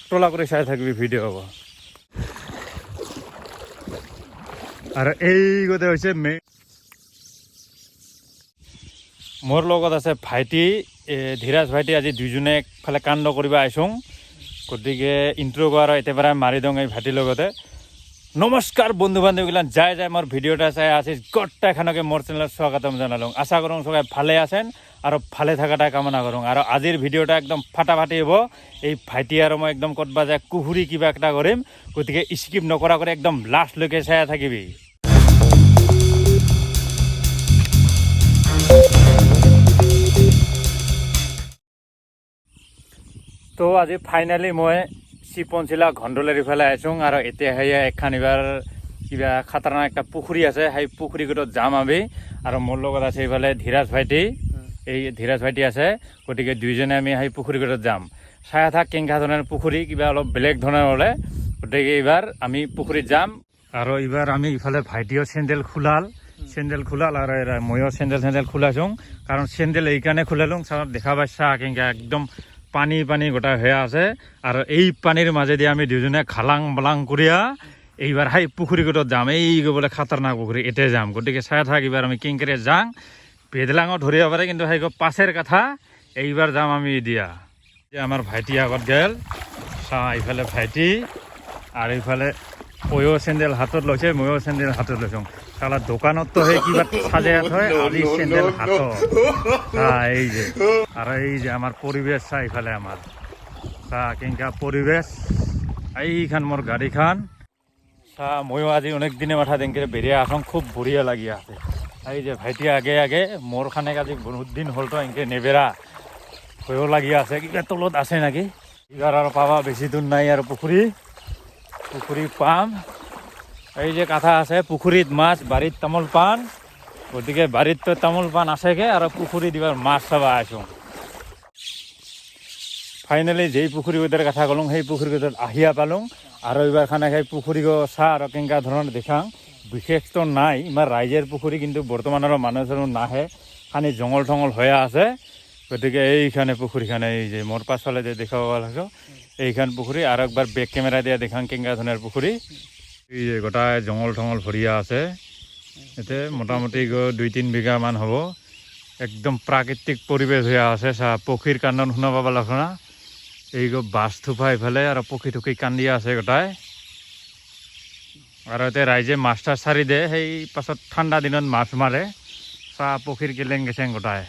টলা কৰে চাই থাকবি ভিডিও হব আৰ এই কথা হচ্ছে মোৰ লগত আছে ভাইটি ধীৰাজ ভাইটি আজি দুইজনে একফালে কাণ্ড কৰিব আইছোঁ গতিকে ইন্ট্রো করার এতেবারে মারি দং এই ভাইটির লগতে নমস্কার বন্ধু বান্ধবীগুলা যাই যাই মোর ভিডিওটা চাই আছে গট্টাখানকে মোর চ্যানেলত স্বাগতম জানালুম আশা করুন সবাই ভালে আছেন আর ভালে থাকাটা কামনা করুন আর আজির ভিডিওটা একদম ফাটাফাটি হব এই ভাইটি আর মই একদম কতবা যায় কুহুরি কিবা একটা করিম গতিকে স্কিপ নকরা করে একদম লাস্ট লৈকে চাই থাকিবি তো আজি ফাইনালি মই চিপনচিলা ঘন্ডলের ইফালে আইছোঁ আর এতিয়া একখান এবার কিবা খাতারনাক একটা পুখুরি আছে সেই পুখুরিগত যাম আমি আর মোর লগত আছে এইফালে ধীৰাজ ভাইটি এই ধীৰাজ ভাইটি আছে গতিকে দুইজনে আমি সেই পুখুরিগত যাম চাই থাক কেনেকা ধরনের পুখুরি কিবা অলপ বেলেগ ধরনের হলে গতিকে এবার আমি পুখুরিত যাম আর এবার আমি ইফালে ভাইটিও স্যান্ডেল খুলাল আর ময়ও স্যান্ডেল খুলাইছোঁ কারণ স্যান্ডেল এইখানে খুলালুং দেখা পাইছা কেনেকা একদম পানি পানি গোটা হয়ে আছে আর এই পানির মাঝে দিয়ে আমি দুজনে খালাং বালাং করিয়া এইবার হাই পুখুরিগত যাম এই বলে খাতারনাক পুখুরি এতে যাম গতিকে চাই থাক এবার আমি কিংকেরে যাং পেদলাঙও ধরিব পারে কিন্তু সেই পাশের কথা এইবার যাম আমি দিয়া আমার ভাইটি আগত গেল চা এইফালে ভাইটি আর এইফালে ময়ো চেন্দেল হাতত লৈছে ময়ো চেন্দেল হাতত লৈছোঁ তাহলে দোকানত তো সেই কিবা সাজাই থয় আজি চেন্দেল হাতত এই যে আর এই যে আমার পরিবেশ চা ইফালে আমার চা কেনকা পরিবেশ এইখান মোর গাড়িখান চা ময়ো আজি অনেক দিনে মাথা দেনকে বেরিয়ে আসং খুব বঢ়িয়া লাগি আছে এই যে ভাইটি আগে আগে মোর খানে আজি বহুত দিন হল তো এনকে নেবেরা ভয়ও লাগি আছে কিবা তলত আছে নাকি এবার আর পাবা বেশি দূর নাই আর পুখুরি পাম এই যে কথা আছে পুখুরিত মাছ বাড়িত তামোল পান গতিকে বাড়িত তো তামোল পান আছেগে আর পুখুরি দিবার মাছ চাবা আইছোঁ ফাইনালি যেই পুখুরি ওদের কথা কলুং সেই পুখুরি আহিয়া পালুং আর এবার খানে সেই পুখুরি চা আর কেনকা ধরনের দেখাং বিশেষ তো নাই ইমান রাইজের পুখুরি কিন্তু বর্তমানের মানুষ নাহে খানি জঙ্গল টঙ্গল হয়ে আছে গতিকে এইখানে পুখুরিখানে এই যে মোর পাছফালে যে দেখাব লাগছো এইখান পুখুরি আর একবার বেক ক্যামেরা দিয়ে দেখাং কেনকা ধরনের পুখুরি এই যে গোটায় জঙ্গল টঙ্গল ভরিয়া আছে এতে মোটামুটি 2-3 বিঘা মান হব একদম প্রাকৃতিক পরিবেশ হয়ে আছে চা পক্ষীর কান্দন শুনা পাবা লাগছ না এই বাছ থোপা ইফালে আর পক্ষী টুকি কান্দিয়া আছে গোটায় আর এতে রাইজে মাছ টাছ ছাড়ি দে সেই পাছত ঠান্ডা দিনত মাছ মারে চা পক্ষীর কেলেং গেছেং গোটায়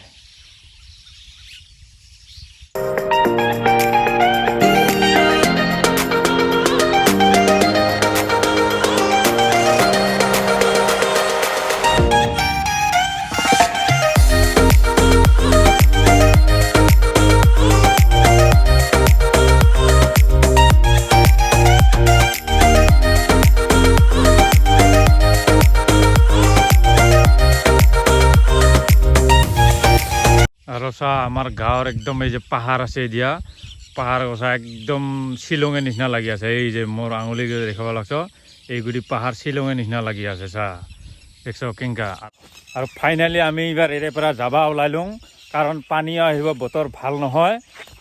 আমার গাঁৱৰ একদম এই যে পাহাড় আছে দিয়া পাহাড় গছা একদম শিলঙের নিচিনা লাগি আছে এই যে মোর আঙুলি দেখাব লাগছ এইগুলি পাহাড় শিলঙের নিচিনা লাগি আছে চা দেখছ কেনকা আর ফাইনালি আমি এবার এৰে পৰা যাবা ওলাইলুং কাৰণ পানী আহিব বতৰ ভাল নহয়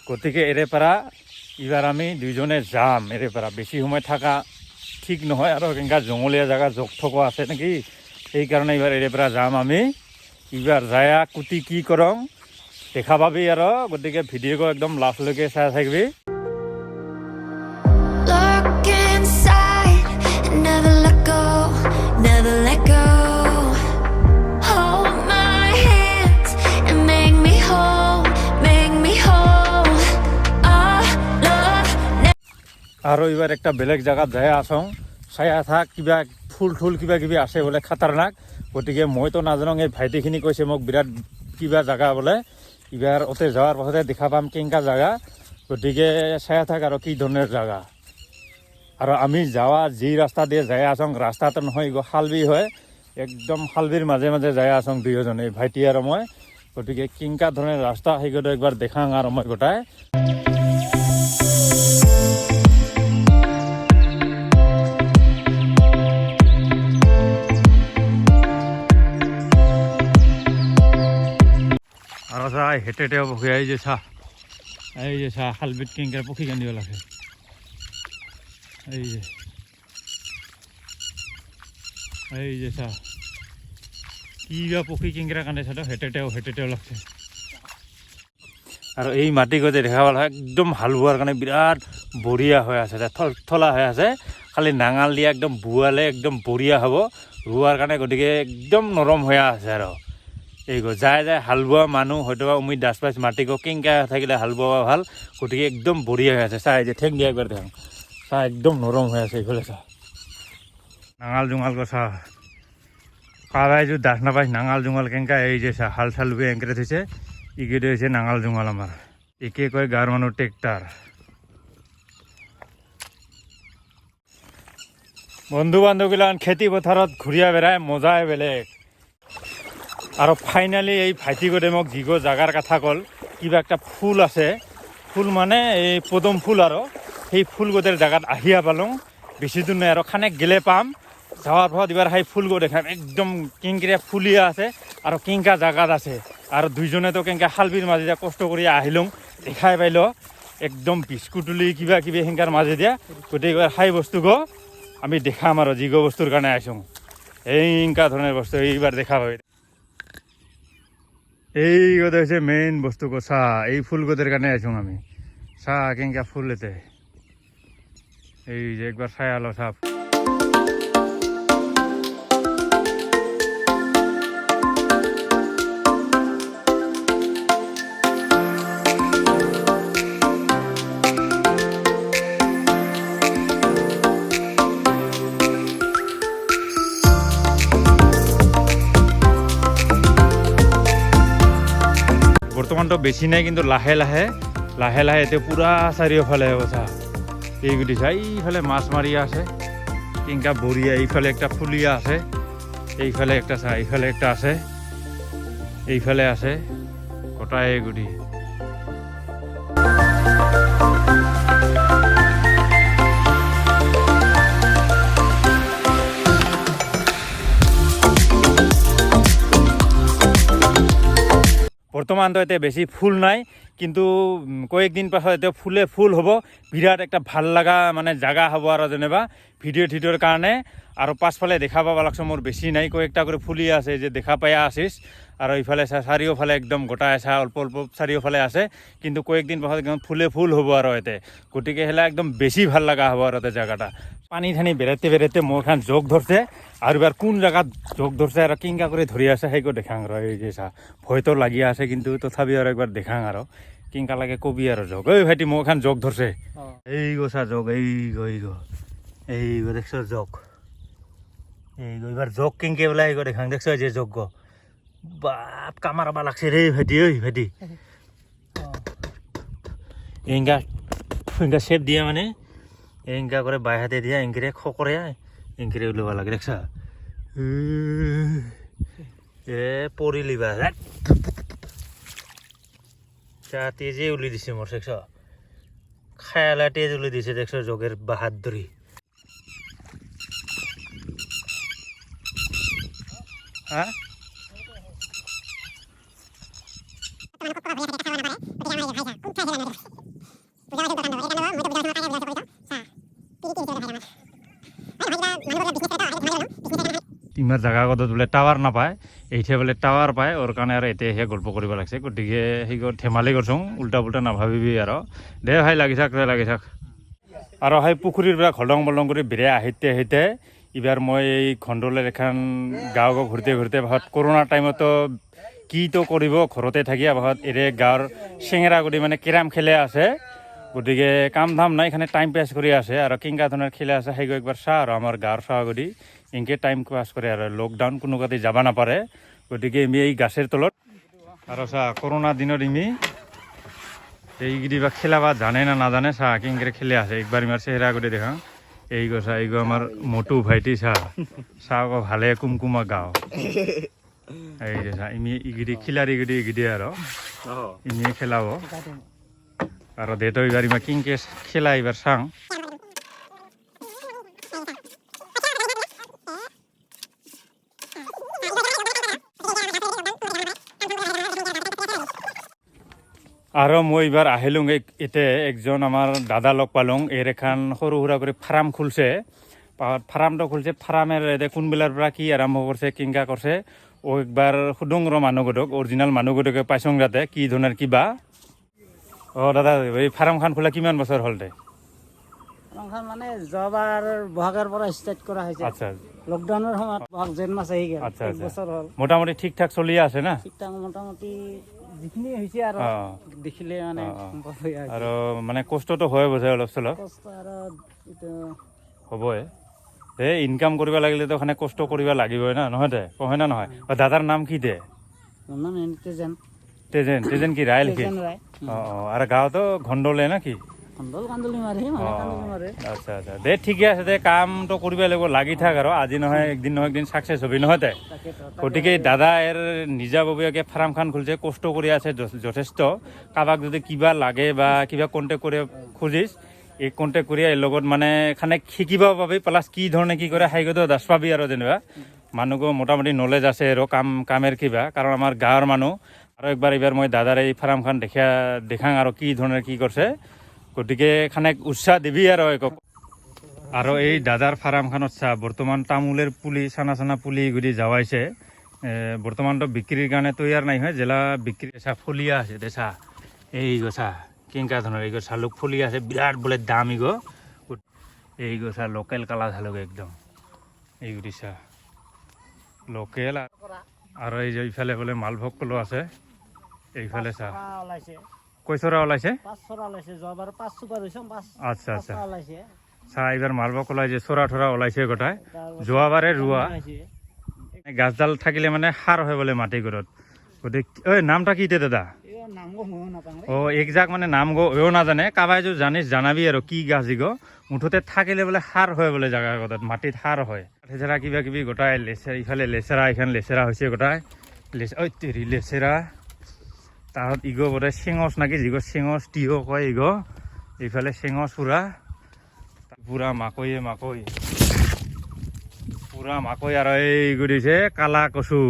গতিকে এৰে পৰা এবাৰ আমি দুইজনে যাম এৰে পৰা বেছি সময় থাকা ঠিক নহয় আর কেনকা জঙ্গলীয়া জায়গা জোক ঠকো আছে নাকি এই কারণে এবার এৰে পৰা যাম আমি এবার যায়া কুটি কি করং দেখা পাবি আর গতিকে ভিডিও একদম লাস্টলৈকে চাই থাকবি আর এবার একটা বেলেগ জায়গাত যাই আসং চাই থাক কিবা ফুল কিবা কিবি আছে বলে খাতারনাক গতিকে মই তো নাজানো এই ভাইটিখিনি কৈছে মোক বিরাট কিবা জায়গা বলে এবার ওতে যাওয়ার পাছতে দেখা পাম কেনকা জায়গা গতিকে চাই থাক আর কি ধরনের জায়গা আর আমি যাওয়া যে রাস্তা দিয়ে যাই আসং রাস্তাতে নহয় খালবি হয় একদম খালবির মাঝে মাঝে যাই আসং দুইজনে ভাইটি আর মই গতিকে কেনকা ধরনের রাস্তা সেইগুলো একবার দেখাং আর মই গোটায় আর হেঁটে হেঁটে বসে যে চা এই যে চাহ খালবিত কেংকেৰা পুখুৰী কান্দিব লাগে এই যে চাহ কিবা পুখুৰী কেংকেৰা কান্দে চাহ হেঁটেতেও লাগছে আৰু এই মাটি গজে দেখা পালে একদম হাল বোৱাৰ কাৰণে বিৰাট বঢ়িয়া হৈ আছে থলা হৈ আছে খালি নাঙাল দিয়া একদম বোৱালে একদম বঢ়িয়া হ'ব ৰোৱাৰ কাৰণে গতিকে একদম নৰম হৈ আছে আৰু এই যায় হাল বোৱা মানুহ হয়তো উমিদ দাস পাইছ মাটিকো কেংকা থাকিলে হাল বোৱা ভাল গতিকে একদম বঢ়িয়া হৈ আছে চাহ এই যে ঠেং দিয়া একবাৰ দেখোন চাহ একদম নৰম হৈ আছে এইফালে চাহ নাঙাল জোঙাল চাহ কাবাই যদি দাস নাপাইছ নাঙাল জোঙাল কেংকা এই যে চাহ হাল চাল বে এংকেৰে থৈছে ইকেইটা হৈছে নাঙাল জোঙাল আমাৰ একে কয় গাঁৱৰ মানুহ ট্ৰেক্টাৰ বন্ধু বান্ধৱগিলান খেতি পথাৰত ঘূৰিয়া বেড়াই মজাই বেলেগ আৰু ফাইনেলি এই ভাইটি গতে মোক যিগো জাগাৰ কথা ক'ল কিবা একটা ফুল আছে ফুল মানে এই পদম ফুল আৰু সেই ফুল গোটেৰ জাগাত আহিয়া পালোঁ বেছি দূৰ নাই আৰু খানেক গেলে পাম যাওয়ার পর এবার হাই ফুলগো দেখাম একদম কেংকেরিয়া ফুলিয়া আছে আর কেংকা জাগাত আছে আর দুইজনে তো কেংকা হালবির মাঝে দিয়া কষ্ট করে আহিলুং দেখাই পাইল একদম বিস্কুটুলি কিবা কিবি হেংকার মাঝে দিয়া গোটেইবার হাই বস্তু গো আমি দেখাম আর যিগো বস্তুর কারণে আইসুং এই ইনকা ধরনের বস্তু এইবার দেখা হয় এই কথা হচ্ছে মেইন বস্তু গো চাহ এই ফুল গোদের কারণে আইসুং আমি চাহ কেংকা ফুল এতে এই যে একবার চাই আলো চাহ বৰ্তমানটো বেছি নাই কিন্তু লাহে লাহে এতিয়া পুৰা চাৰিওফালে হ'ব চাহ এই গুটি চাহ এইফালে মাছ মাৰি আছে কেংকা বঢ়িয়া এইফালে একটা ফুলিয়া আছে এইফালে একটা চাহ এইফালে একটা আছে এইফালে আছে গোটাই গুটি বর্তমান তো এতে বেশি ফুল নাই কিন্তু কয়েকদিন পাছত এতে ফুলে ফুল হব বিরাট একটা ভাল লাগা মানে জায়গা হব আর যেনেবা ভিডিওর কারণে আর পাছফালে দেখা পাবা লাগছে মোর বেশি নাই কয়েকটা করে ফুলি আছে যে দেখা পাইয়া আসিস আর এইফালে চারিওফালে একদম গোটা আছে অল্প অল্প চারিওফালে আছে কিন্তু কয়েকদিন পাছত একদম ফুলে ফুল হব আর এতে গতিকে হেলা একদম বেশি ভাল লাগা হব আর এতে জায়গাটা পানি ঠানি বেড়াতে মোর খান যোগ ধরছে আর এবার কোন জায়গাত যোগ ধরছে আর কিংকা করে ধরি আছে সেইগো দেখাং আর এই যে চাহ ভয় তো লাগিয়া আছে কিন্তু তথাপি আর একবার দেখাং আর কিংকা লাগে কবি আর যোগ ওই ভাইটি মোর খান যোগ ধরছে এই গো চা যোগ এই গো দেখছ যোগ এই গো এবার যোগ কিংকে বলে এই গো দেখাং দেখছ যে যোগ গো বাপ কামারবা লাগছে রে ভাইটি ওই ভাইটি এঙ্গা শেপ দিয়া মানে এঙ্গা করে বাই হাতে দিয়া এঙ্গিরে খকরে এঙ্গিরে উলবা লাগে দেখছ এ পরিলিবা চা তেজে উলি দিছে মোর দেখছ খায়ালা তেজ উলি দিছে দেখছ যোগের বাহাদুরি হ্যাঁ ইমার জায়গা কত বোলে টাওয়ার নাপায় এইঠে বোলে টাওয়ার পায় ওর কারণে আর এতে সে গল্প কৰিব লাগছে গতিকে সেই ধেমালি কৰছুং উল্টা পুল্টা নাভাবিবি আৰ দে ভাই লাগি থাক আৰ সেই পুখুৰীৰ পৰা খলং বলং কৰি বেৰে আহিতে এবাৰ মই এই খণ্ডলেৰ এখন গাঁও ঘূৰতে ভাত কৰোণাৰ টাইমতো কি তো কৰিব ঘৰতে থাকি ভাত এৰে গাঁৱৰ চেঙেৰা গুটি মানে কেৰাম খেলে আছে গতিকে কাম ধাম নাই এখানে টাইম পাস কৰি আছে আৰ কিংকা ধৰনেৰ খেলে আছে সেই একবাৰ চাহ আৰ আমাৰ গাঁৱৰ চাহ গুটি ইনকে টাইম পাস করে আর লকডাউন কোনো কাতে যাব নাপারে গতিকে আমি এই গাছের তলত আর চাহ করোনা দিনত ইমি এইগিরি বা খেলাবা জানে না নাজানে চাহ কিংকে খেলে আছে একবার ইমার চেহারা গুটি দেখা এই গো চাহ এই গো আমার মোটু ভাইটি চাহ গো ভালে কুমকুমা গাঁও এই যে চাহ ইমি ইগিরি খিলারি গুটি ইগিরি আর ইমিয়ে খেলাব আর দেতো এবার ইমা কিংকে খেলা এবার চাং আৰু মই এইবাৰ আহিলোঁ এতিয়া একজন আমাৰ দাদা লগ পালোঁ এৰ এখন সৰু সুৰা কৰি ফাৰ্ম খুলছে ফাৰ্মটো খুলছে ফাৰ্মেৰ এতিয়া কোনবিলাৰ পৰা কি আৰম্ভ কৰিছে কিংকা কৰিছে ও একবাৰ সুদং মানুহগোটক অৰিজিনাল মানুহগোটকে পাইছোঁ যাতে কি ধৰণৰ কিবা দাদা এই ফাৰ্মখন খোলা কিমান বছৰ হ'ল দে মানে যোৱাবাৰ বহাগৰ পৰা ষ্টাৰ্ট কৰা হৈছে আচ্ছা লকডাউনৰ সময়ত বহাগ জেঠ মাছ আহি গ'ল আচ্ছা এক বছৰ হ'ল মোটামুটি ঠিক ঠাক চলি আছে না ঠিকঠাক মোটামুটি যিখিনি হৈছে আৰু দেখিলে মানে সম্ভৱ হৈ আছে আৰু মানে কষ্টটো হয় বোধহয় অলপ চলপ কষ্ট আৰু এইটো হ'বই এই ইনকাম কৰিব লাগিলেতো খানে কষ্ট কৰিব লাগিবই না নহয় দে কয় না নহয় দাদাৰ নাম কি দে নাম এনটেজেন তেজেন তেজেন কি ৰাইল কি আৰু গাঁৱতো ঘণ্ডলে না কি খণ্ডল কান্দুলি মাৰে মানে কান্দুলি মাৰে আচ্ছা আচ্ছা দে ঠিকে আছে দে কামটো কৰিব লাগিব লাগি থাক আৰু আজি নহয় একদিন চাকচেছ হবি নহয় দে গতিকে দাদা এৰ নিজাববীয়াকৈ ফাৰ্মখন খুলিছে কষ্ট কৰি আছে যথেষ্ট কাৰোবাক যদি কিবা লাগে বা কিবা কণ্টেক্ট কৰি খুজিছ এই কণ্টেক্ট কৰি এৰ লগত মানে খানে শিকিব পাবি প্লাছ কি ধৰণে কি কৰে হাইগতো দাস পাবি আৰু যেনিবা মানুহকো মোটামুটি নলেজ আছে আৰু কামেৰ কিবা কাৰণ আমাৰ গাঁৱৰ মানুহ আৰু এইবাৰ মই দাদাৰ এই ফাৰ্মখন দেখাং আৰু কি ধৰণৰ কি কৰিছে গতিকে খানে উৎসাহ দিবি আৰু এই দাদাৰ ফাৰ্মখনত চা বৰ্তমান তামোলেৰ পুলি চানা পুলি গুদি যাৱাইছে বৰ্তমানতো বিক্ৰীৰ কাৰণে তৈয়াৰ নাই হয় জেলা বিক্ৰী চা ফলিয়া আছে দে চা এই গছা কিংকা ধৰণৰ এই চালুক ফলিয়া আছে বিৰাট বোলে দাম এই গছা লোকেল কালা চালুক একদম এই গুদি চা লোকেল আৰু এই যে ইফালে বোলে মালভোগ কলো আছে এইফালে চা কইচৰা ওলাইছে আচ্ছা আচ্ছা চা এইবাৰ মালভোগ কলাই যে চৰা থৰা ওলাইছে গোটাই যোৱাবাৰে ৰোৱা গাছডাল থাকিলে মানে সাৰ হয় বোলে মাটি ঘৰত গতিকে ঐ নামটা কি দে দাদা একজাক মানে নাম এও নাজানে কাবাই যদি জানিস জানাবি আৰু কি গাছ দিগ মুঠতে থাকিলে বোলে সাৰ হয় বোলে জাগা কথাত মাটিত সাৰ হয় লেচেৰা কিবা কিবি গোটাই লেচেৰা ইফালে লেচেৰা এইখান লেচেৰা হৈছে গোটাই লেচেৰা তাহত ইগ বোধে চেঙচ নাকি যিগ চেঙচ তিহ কয় ইগ এইফালে চেঙচ পুৰা মাকৈ আৰু এই গুদিছে কালা কচু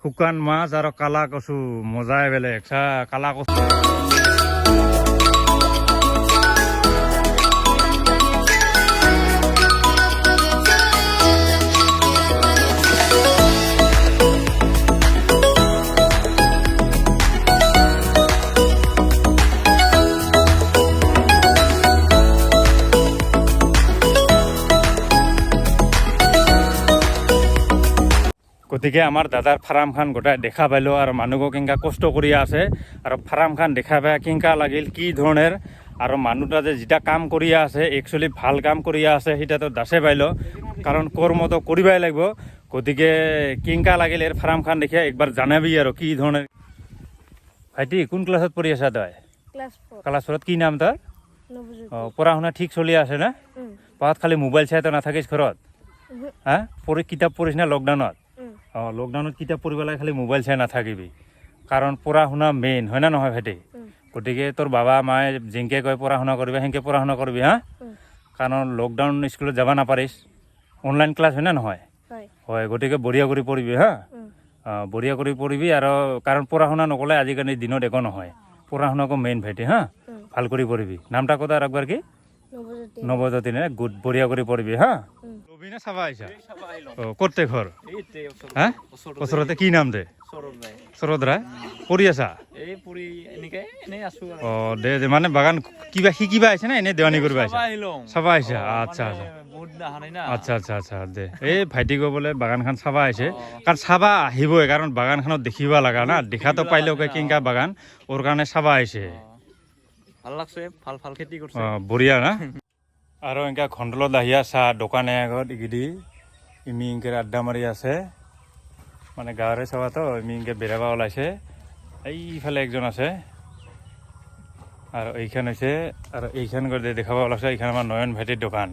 শুকান মাছ আৰু কালা কচু মজাই বেলেগ চা কালা কচু গতিকে আমাৰ দাদাৰ ফাৰ্মখন গোটাই দেখা পাইলোঁ আৰু মানুহকো কেনেকুৱা কষ্ট কৰি আছে আৰু ফাৰ্মখন দেখা পাই কেনেকুৱা লাগিল কি ধৰণৰ আৰু মানুহটা যে যেটা কাম কৰি আছে একচুৱেলি ভাল কাম কৰি আছে সেইটাতো দাসে পাইলোঁ কাৰণ কৰ্মটো কৰিবই লাগিব গতিকে কেনেকুৱা লাগিল এৰ ফাৰ্মখন দেখি একবাৰ জানাবি আৰু কি ধৰণৰ ভাইটি কোন ক্লাছত পঢ়ি আছা তই ক্লাছ 4 কি নাম তোৰ পঢ়া শুনা ঠিক চলি আছে না পঢ়াত খালি মোবাইল চাই তো নাথাকিস ঘৰত হা কিতাপ পঢ়িস না লকডাউনত লকডাউনত কিতাপ পঢ়িব লাগে খালি মোবাইল চাই নাথাকিবি কাৰণ পঢ়া শুনা মেইন হয় না নহয় ভাইটি গতিকে তোৰ বাবা মায়ে যেনকে কয় পঢ়া শুনা কৰিবি সেনকে পঢ়া শুনা কৰিবি হা কাৰণ লকডাউন স্কুলত যাব নাপাৰিস অনলাইন ক্লাছ হয় না নহয় হয় গতিকে বঢ়িয়া কৰি পঢ়িবি হা বঢ়িয়া কৰি পঢ়িবি আৰু কাৰণ পঢ়া শুনা নকলে আজিকালি দিনত একো নহয় পঢ়া শুনাকো মেইন ভাইটি হা ভাল কৰি পঢ়িবি নামটা কথা আৰু একবাৰ কি নৱজ্যোতি নে গুড বঢ়িয়া কৰি পঢ়িবি হা ৰবিনে চাবা আহিছা ক'তে ঘৰ হা ওচৰতে কি নাম দে শৰদ ৰায় পঢ়ি আছা দে মানে বাগান কিবা শিকিবা আহিছে না এনে দেৱানী কৰিব আহিছা চাবা আহিছা আচ্ছা আচ্ছা আচ্ছা আচ্ছা দে এই ভাইটিকো বোলে বাগানখন চাবা আহিছে কাৰণ চাবা আহিবই কাৰণ বাগানখনত দেখিব লগা না দেখাতো পাইলেও কেনেকা বাগান ওৰ কাৰণে চাবা আহিছে ভাল লাগছে ভাল খেতি কৰছে বঢ়িয়া না আৰু এনেকা খণ্ডলত আহিয়া চাহ দোকানে আগত ইগিদি ইমি ইনকে আড্ডা মাৰি আছে মানে গাঁৱৰে চাবাতো ইমি ইনকে বেৰাবা ওলাইছে এইফালে একজন আছে আৰু এইখান হৈছে আৰু এইখান কৰি দেখাব ওলাইছে এইখান আমাৰ নয়ন ভাইটিৰ দোকান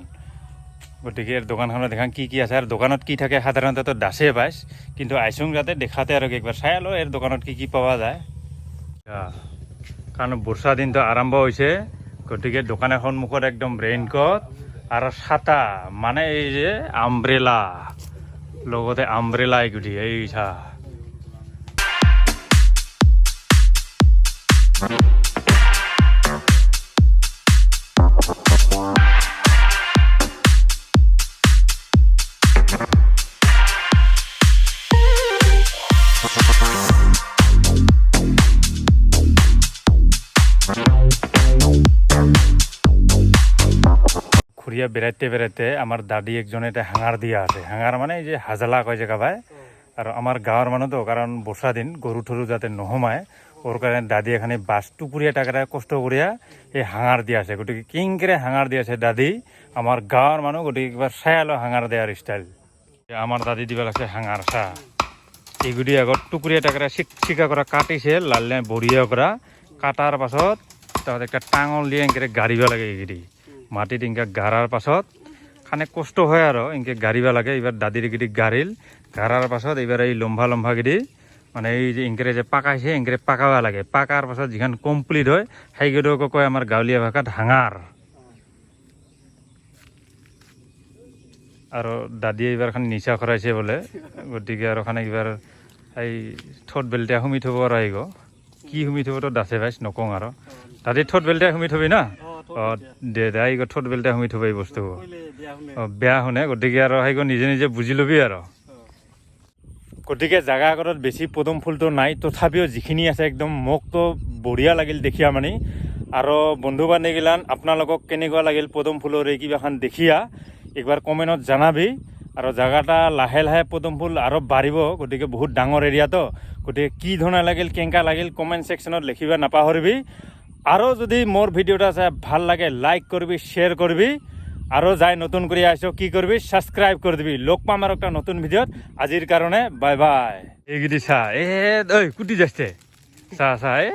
গতিকে দোকানখনত দেখান কি আছে আৰু দোকানত কি থাকে সাধাৰণতে দাসে পাইছ কিন্তু আইচুং যাতে দেখাতে আৰু একবাৰ চাই লো এৰ দোকানত কি পোৱা যায় কাৰণ বৰ্ষা দিনটো আৰম্ভ হৈছে গতিকে দোকানৰ সন্মুখত একদম ৰেইনকট আৰু ছাতা মানে এই যে আমব্ৰেলা লগতে আমব্ৰেলা এগুলি এই চা খুঁড়িয়া বেড়াইতে বেড়াইতে আমার দাদি একজনে এটা হাঙার দিয়া আছে। হাঙার মানে এই যে হাজালা কয় জায়গা ভাই। আর আমার গাঁৱৰ মানুহ তো কারণ বর্ষা দিন গরু টরু যাতে নহমায় ওর কারণে দাদি এখানে বাস টুকুরিয়া টাকাটা কষ্ট করিয়া এই হাঙার দিয়ে আছে। গতিকে কিংকরে হাঙার দিয়ে আছে দাদি। আমার গাঁৱৰ মানুহ গতিকে একবার সায়ালো হাঙার দেওয়ার স্টাইল। আমার দাদি দিবা লাগছে হাঙার চা। এইগুলি আগত টুকুরিয়া টাকাটা শিকা করা কাটিছে লাল বড়িয়া করা কাটার পাছত তার একটা টাঙল দিয়ে এনকে গাড়িব লাগে। এইগুলি মাটিত ইনকা গাড়ার পাছত খানে কষ্ট হয় আর ইনকে গাড়িবা লাগে। এবার দাদির গিরি গাড়িল গাড়ার পাছত এবার এই লম্বা লম্বা গিরি মানে এই যে ইনকে যে পাকাইছে ইনকে পাকাবা লাগে। পাকার পাছত যেখান কমপ্লিট হয় সেইগুলোকে কয় আমার গাঁৱলীয়া ভাষাত হাঙার। আর দাদিয়ে এবার খান নিচা করাইছে বলে গতিকে আর ওখানে এবার এই ঠোঁট বেলটা হুমি থব আর আইগ কি হুমি থব তো দাসে ভাইস নকং আর দাদি ঠোঁট বেলটা হুমি থবি না। দে দে আইগ ঠোঁট বেলটা হুমি থব এই বস্তু বেয়া শুনে। গতিকে আর আইগ নিজে নিজে বুঝি লবি আর। গতিকে জাগা আগত বেছি পদুম ফুলটো নাই তথাপিও যিখিনি আছে একদম মোক তো বঢ়িয়া লাগিল দেখিয়া মানে। আৰু বন্ধু বান্ধৱীগিলান আপোনালোকক কেনেকুৱা লাগিল পদুম ফুলৰ এই কিবাখন দেখিয়া একবাৰ কমেণ্টত জনাবি। আৰু জাগাটা লাহে লাহে পদুম ফুল আৰু বাঢ়িব গতিকে বহুত ডাঙৰ এৰিয়া তো। গতিকে কি ধৰণে লাগিল কেনেকুৱা লাগিল কমেণ্ট ছেকশ্যনত লিখিবা নাপাহৰিবি। আৰু যদি মোৰ ভিডিঅ'টা চাই ভাল লাগে লাইক কৰিবি শ্বেয়াৰ কৰিবি। আৰু যাই নতুন কৰি আহিছ কি কৰিবি ছাবস্ক্ৰাইব কৰি দিবি। লগ পাম আৰু একটা নতুন ভিডিঅ'ত। আজিৰ কাৰণে বাই বাই। এইগিৰি চা এ ঐ কুটি যাচ্ছে চা চা এ